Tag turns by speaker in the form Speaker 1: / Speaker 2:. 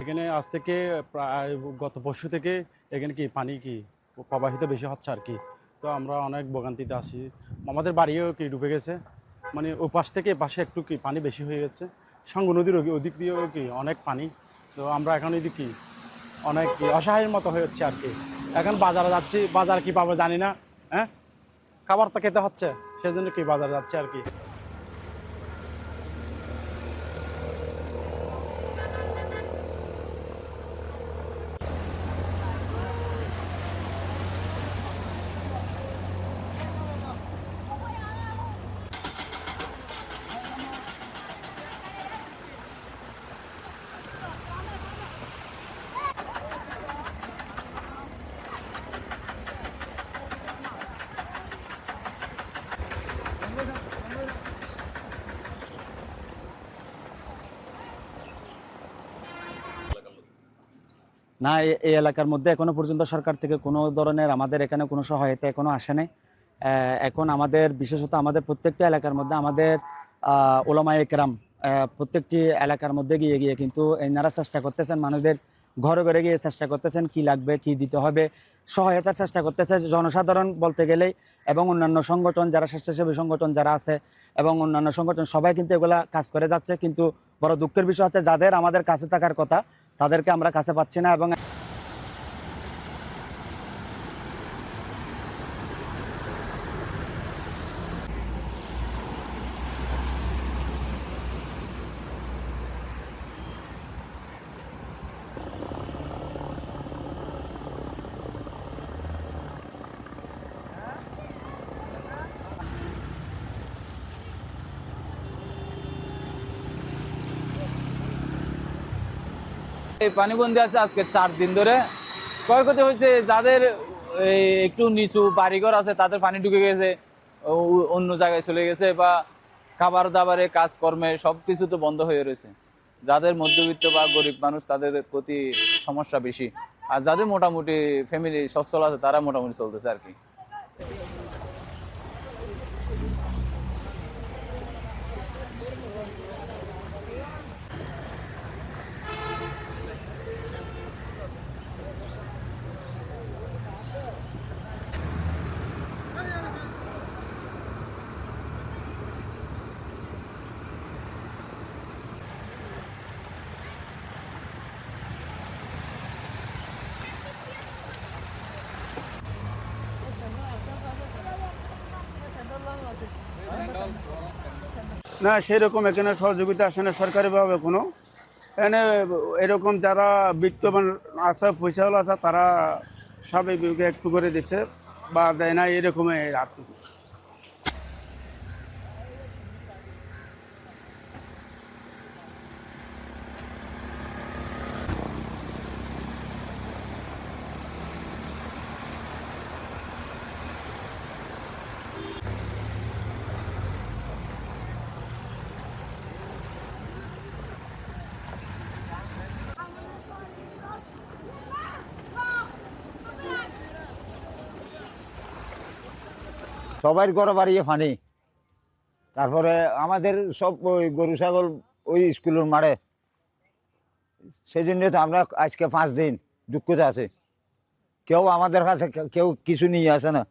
Speaker 1: এখানে আজ থেকে প্রায় গত পরশু থেকে এখানে কি পানি কি প্রবাহিত বেশি হচ্ছে আর কি। তো আমরা অনেক ভোগান্তিতে আছি। আমাদের বাড়িও কি ডুবে গেছে, মানে ও পাশ থেকে পাশে একটু কি পানি বেশি হয়ে গেছে। সঙ্গ নদীর ওদিক দিয়েও কি অনেক পানি। তো আমরা এখন এদিক কি অনেক কি অসহায়ের মতো হয়ে হচ্ছে আর কি। এখন বাজারে যাচ্ছি, বাজার কি পাবো জানি না। হ্যাঁ, খাবার তো খেতে হচ্ছে, সেজন্য কি বাজারে যাচ্ছে আর কি। না, এই এলাকার মধ্যে এখনো পর্যন্ত সরকার থেকে কোনো ধরনের আমাদের এখানে কোনো সহায়তা এখনো আসে নাই। এখন আমাদের বিশেষত আমাদের প্রত্যেকটা এলাকার মধ্যে আমাদের ওলামায়ে কেরাম প্রত্যেকটি এলাকার মধ্যে গিয়ে গিয়ে কিন্তু এনারা চেষ্টা করতেছেন, মানুষদের ঘরে ঘরে গিয়ে চেষ্টা করতেছেন কি লাগবে কি দিতে হবে, সহায়তার চেষ্টা করতেছে জনসাধারণ বলতে গেলেই, এবং অন্যান্য সংগঠন যারা স্বেচ্ছাসেবী সংগঠন যারা আছে এবং অন্যান্য সংগঠন সবাই কিন্তু এগুলা কাজ করে যাচ্ছে। কিন্তু বড় দুঃখের বিষয় হচ্ছে যাদের আমাদের কাছে থাকার কথা তাদেরকে আমরা কাছে পাচ্ছি না। এবং
Speaker 2: এই পানিবন্দী আছে আজকে 4 দিন ধরে। ক্ষয়ক্ষতি হয়েছে যাদের একটু নিচু বাড়িঘর আছে তাদের পানি ঢুকে গেছে, অন্য জায়গায় চলে গেছে, বা খাবার দাবারে কাজকর্মে সবকিছু তো বন্ধ হয়ে রয়েছে। যাদের মধ্যবিত্ত বা গরিব মানুষ তাদের প্রতি সমস্যা বেশি, আর যাদের মোটামুটি ফ্যামিলি সচ্ছল আছে তারা মোটামুটি চলতেছে আর কি।
Speaker 3: না, সেরকম এখানে সহযোগিতা আসে না সরকারিভাবে কোনো। এখানে এরকম যারা বিত্তবান আছে, পয়সাওয়ালা আছে, তারা স্বাভাবিক একটু করে দিচ্ছে বা দেয় না, এরকমই আর কি।
Speaker 4: সবার ঘরে বাড়িয়ে পানি। তারপরে আমাদের সব ওই গরু ছাগল ওই স্কুলের মাঠে। সেই জন্য তো আমরা আজকে 5 দিন দুঃখতে আছি। কেউ আমাদের কাছে কেউ কিছু নিয়ে আসে না।